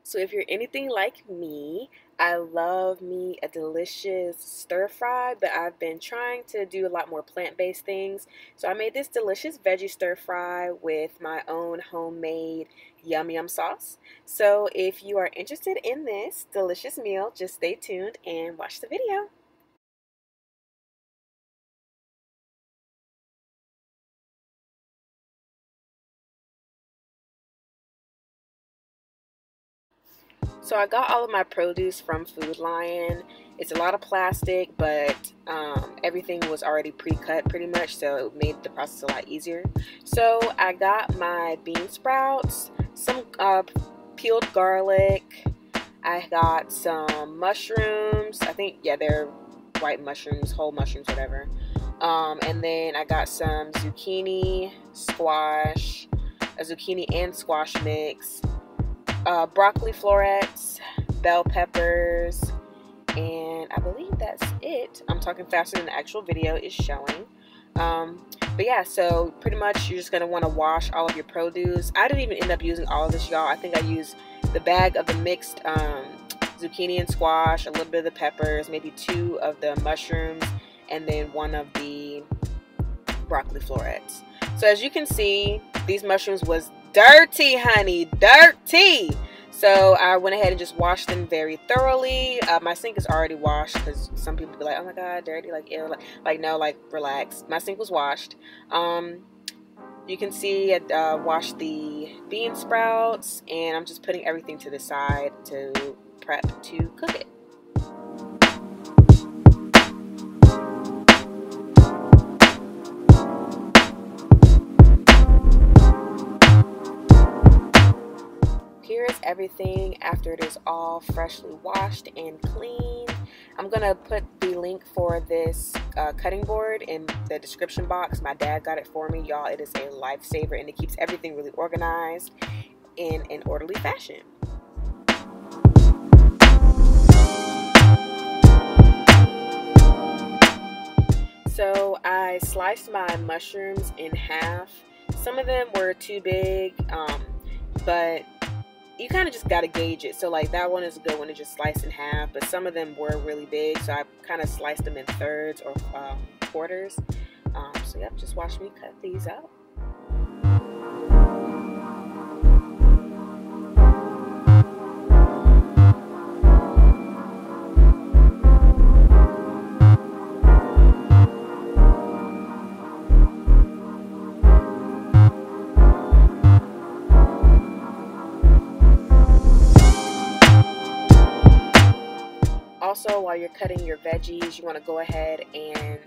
So if you're anything like me, I love me a delicious stir fry, but I've been trying to do a lot more plant-based things. So I made this delicious veggie stir fry with my own homemade yum yum sauce. So if you are interested in this delicious meal, just stay tuned and watch the video. So I got all of my produce from Food Lion. It's a lot of plastic, but everything was already pre-cut pretty much, so it made the process a lot easier. So I got my bean sprouts, some peeled garlic. I got some mushrooms. I think, yeah, they're white mushrooms, whole mushrooms, whatever. And then I got some zucchini, squash, a zucchini and squash mix. Broccoli florets, bell peppers, and I believe that's it. I'm talking faster than the actual video is showing. But yeah, so pretty much you're just going to want to wash all of your produce. I didn't even end up using all of this, y'all. I think I used the bag of the mixed zucchini and squash, a little bit of the peppers, maybe 2 of the mushrooms, and then 1 of the broccoli florets. So as you can see, these mushrooms was dirty, honey, dirty. So I went ahead and just washed them very thoroughly. My sink is already washed because some people be like, oh my god, dirty, like ew. Like no, like relax. My sink was washed. You can see I washed the bean sprouts, and I'm just putting everything to the side to prep to cook it. Here is everything after it is all freshly washed and cleaned. I'm going to put the link for this cutting board in the description box. My dad got it for me, y'all. It is a lifesaver, and it keeps everything really organized in an orderly fashion. So I sliced my mushrooms in half. Some of them were too big, but you kind of just got to gauge it. So like that one is a good one to just slice in half, but some of them were really big, so I kind of sliced them in thirds or quarters. So yep, just watch me cut these out. Also, while you're cutting your veggies, you want to go ahead and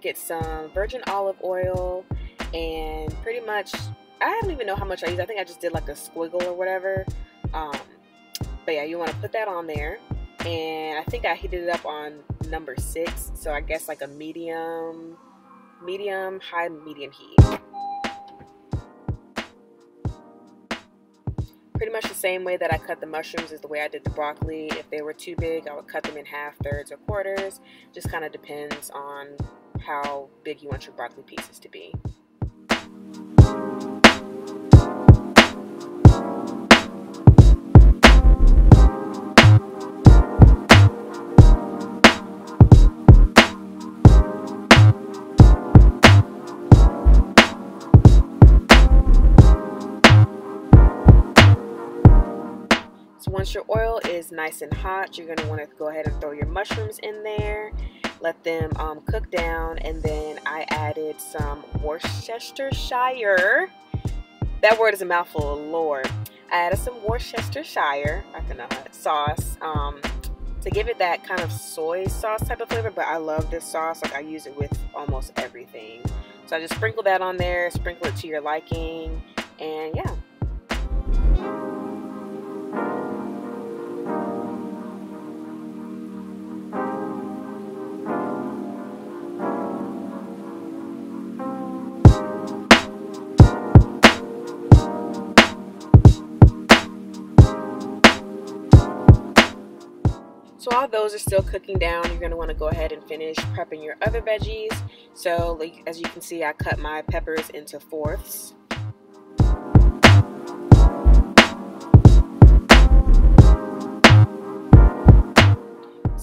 get some virgin olive oil, and pretty much, I don't even know how much I use. I think I just did like a squiggle or whatever. But yeah, you want to put that on there, and I think I heated it up on number 6, so I guess like a medium, high, medium heat. Pretty much the same way that I cut the mushrooms is the way I did the broccoli. If they were too big, I would cut them in half, thirds, or quarters. Just kind of depends on how big you want your broccoli pieces to be. Once your oil is nice and hot, you're going to want to go ahead and throw your mushrooms in there, let them cook down, and then I added some Worcestershire. That word is a mouthful, Lord. I added some Worcestershire, I don't know, sauce to give it that kind of soy sauce type of flavor, but I love this sauce. Like I use it with almost everything. So I just sprinkle that on there, sprinkle it to your liking, and yeah. So while those are still cooking down, you're going to want to go ahead and finish prepping your other veggies. So like, as you can see, I cut my peppers into fourths.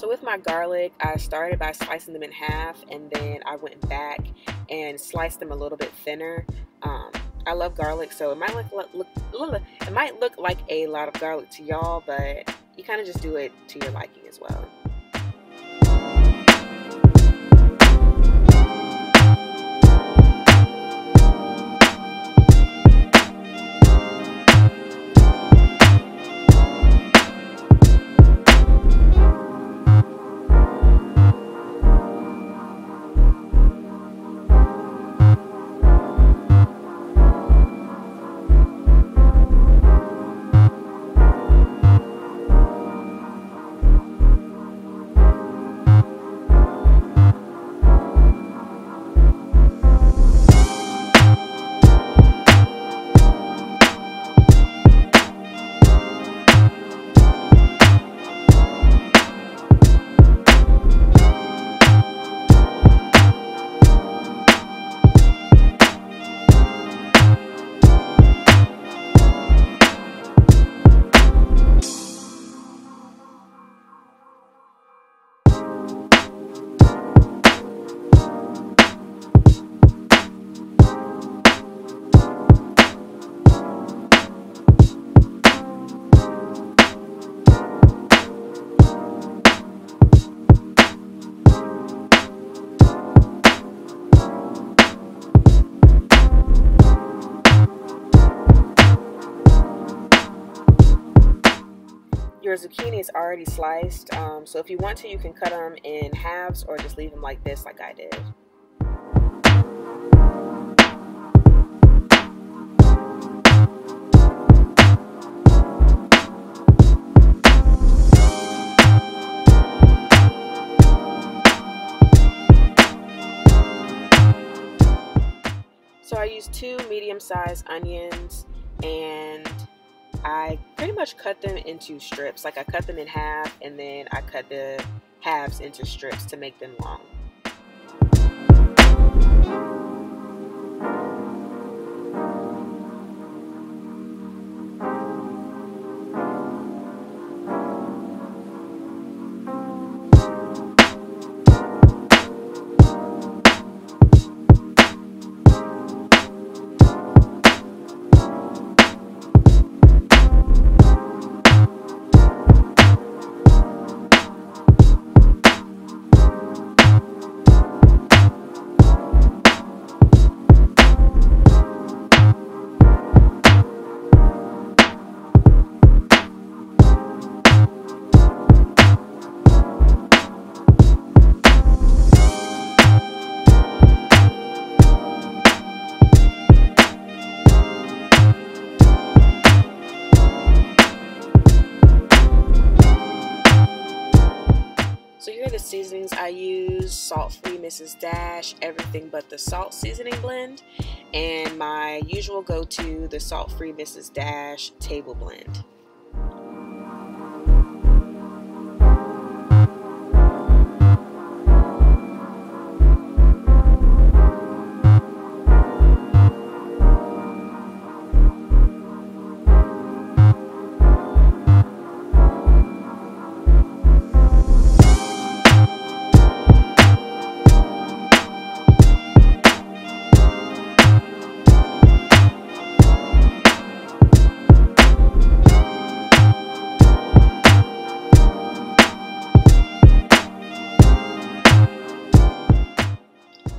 So with my garlic, I started by slicing them in half, and then I went back and sliced them a little bit thinner. I love garlic, so it might look like a lot of garlic to y'all, but you kind of just do it to your liking as well. Your zucchini is already sliced, so if you want to, you can cut them in halves or just leave them like this, like I did. So I used 2 medium-sized onions, and I pretty much cut them into strips. Like I cut them in half, and then I cut the halves into strips to make them long. So here are the seasonings I use: salt-free Mrs. Dash, everything but the salt seasoning blend, and my usual go-to, the salt-free Mrs. Dash table blend.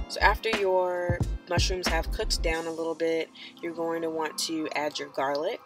So after your mushrooms have cooked down a little bit, you're going to want to add your garlic.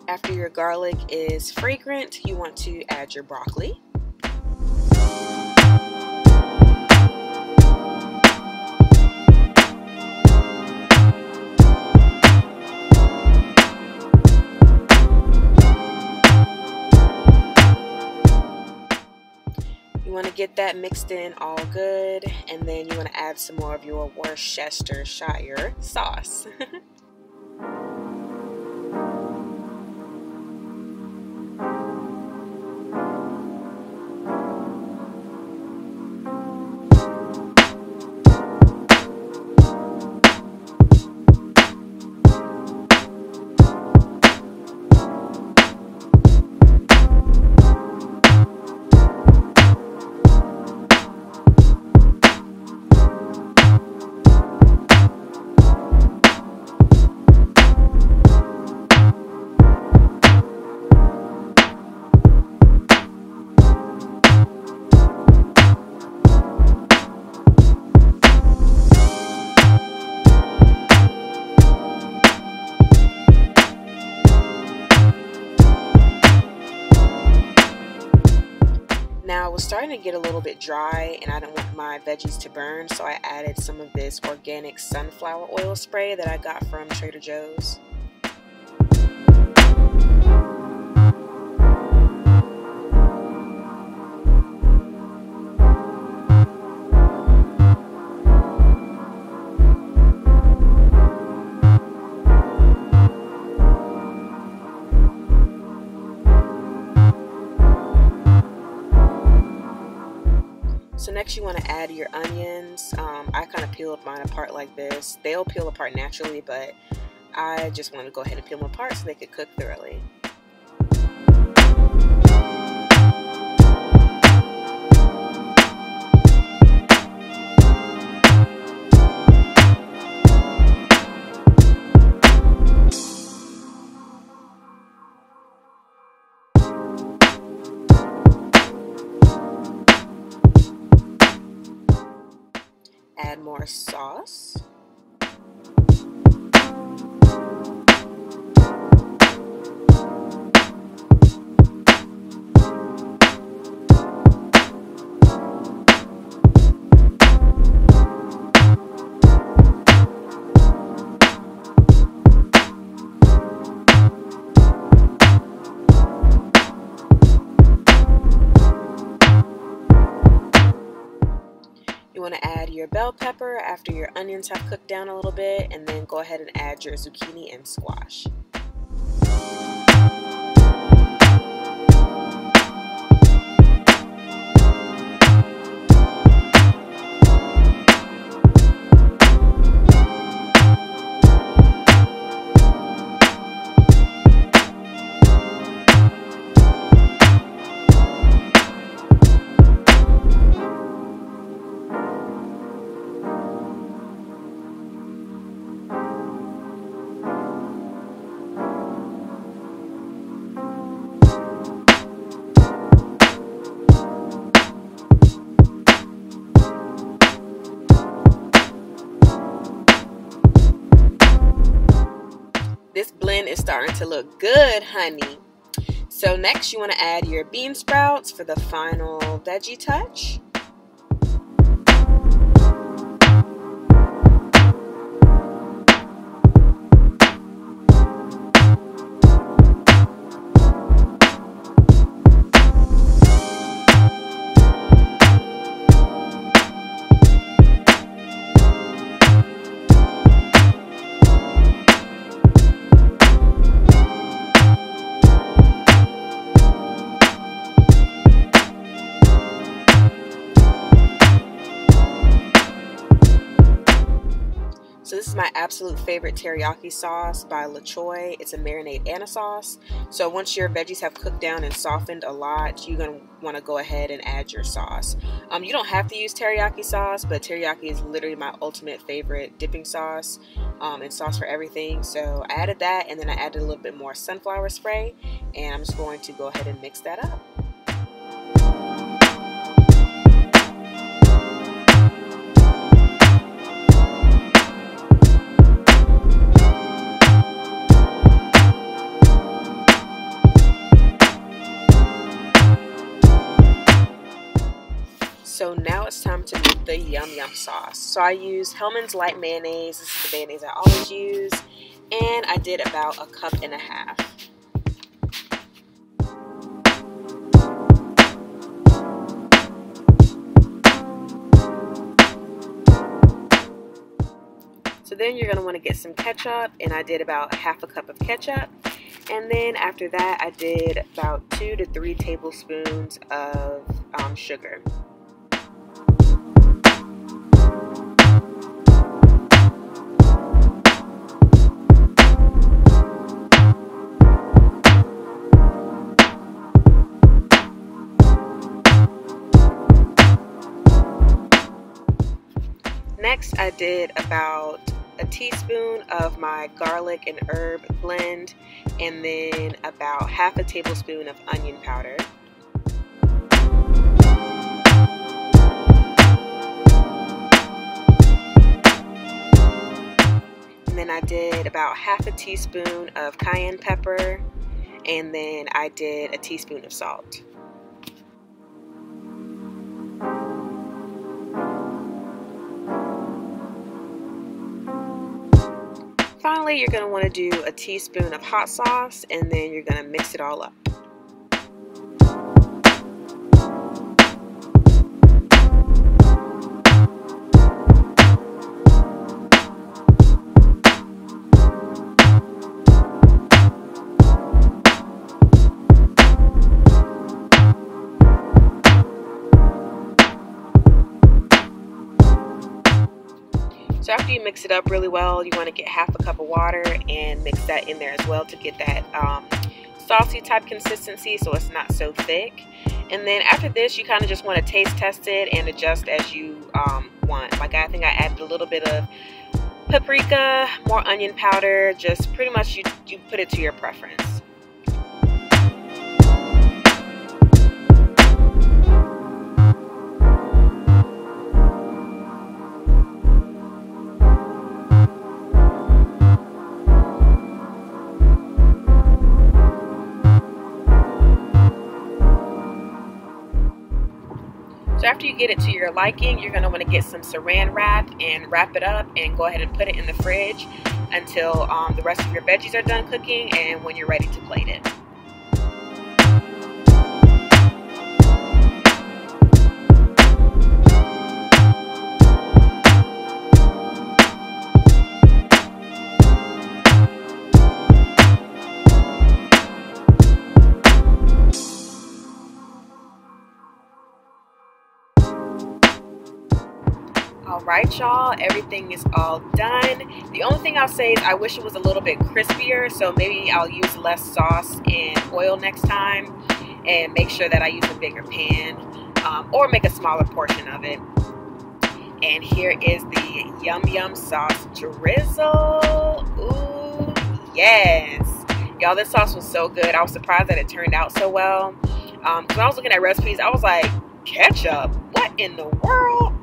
After your garlic is fragrant, you want to add your broccoli. want to get that mixed in all good, and then you want to add some more of your Worcestershire sauce. Now it was starting to get a little bit dry and I don't want my veggies to burn, so I added some of this organic sunflower oil spray that I got from Trader Joe's. So next you want to add your onions. I kind of peeled mine apart like this. They'll peel apart naturally, but I just want to go ahead and peel them apart so they could cook thoroughly. Add more sauce. You want to add your bell pepper after your onions have cooked down a little bit, and then go ahead and add your zucchini and squash. This blend is starting to look good, honey. So next you want to add your bean sprouts for the final veggie touch. So this is my absolute favorite teriyaki sauce by LaChoy. It's a marinade and a sauce. So once your veggies have cooked down and softened a lot, you're going to want to go ahead and add your sauce. You don't have to use teriyaki sauce, but teriyaki is literally my ultimate favorite dipping sauce and sauce for everything. So I added that, and then I added a little bit more sunflower spray, and I'm just going to go ahead and mix that up. So now it's time to make the yum yum sauce. So I use Hellmann's light mayonnaise. This is the mayonnaise I always use. And I did about 1.5 cups. So then you're going to want to get some ketchup, and I did about half a cup of ketchup. And then after that, I did about 2 to 3 tablespoons of sugar. Next, I did about a teaspoon of my garlic and herb blend, and then about half a tablespoon of onion powder. And then I did about half a teaspoon of cayenne pepper, and then I did a teaspoon of salt. Finally, you're going to want to do a teaspoon of hot sauce, and then you're going to mix it all up. So after you mix it up really well, you want to get half a cup of water and mix that in there as well to get that saucy type consistency so it's not so thick. And then after this, you kind of just want to taste test it and adjust as you want. Like I think I added a little bit of paprika, more onion powder, just pretty much you put it to your preference. So after you get it to your liking, you're going to want to get some saran wrap and wrap it up and go ahead and put it in the fridge until the rest of your veggies are done cooking and when you're ready to plate it. Alright y'all, everything is all done. The only thing I'll say is I wish it was a little bit crispier, so maybe I'll use less sauce and oil next time and make sure that I use a bigger pan or make a smaller portion of it. And here is the yum yum sauce drizzle. Ooh, yes. Y'all, this sauce was so good. I was surprised that it turned out so well. When I was looking at recipes, I was like, ketchup? What in the world?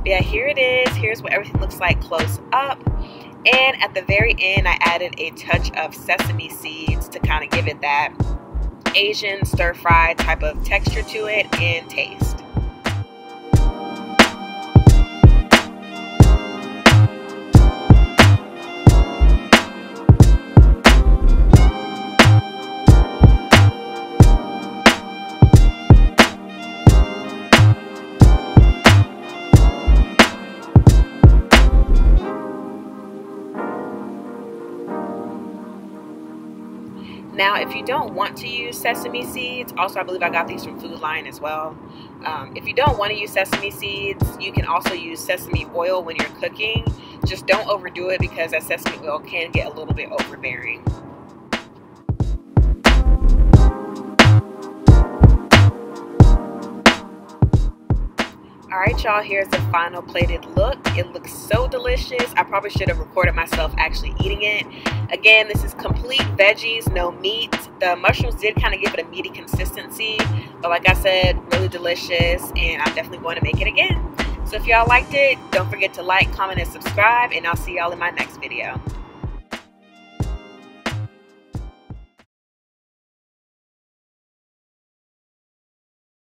Yeah, here it is. Here's what everything looks like close up. And at the very end, I added a touch of sesame seeds to kind of give it that Asian stir-fry type of texture to it and taste. Now, if you don't want to use sesame seeds, also I believe I got these from Food Lion as well. If you don't want to use sesame seeds, you can also use sesame oil when you're cooking. Just don't overdo it because that sesame oil can get a little bit overbearing. Alright y'all, here's the final plated look. It looks so delicious. I probably should have recorded myself actually eating it. Again, this is complete veggies, no meat. The mushrooms did kind of give it a meaty consistency, but like I said, really delicious, and I'm definitely going to make it again. So if y'all liked it, don't forget to like, comment, and subscribe, and I'll see y'all in my next video.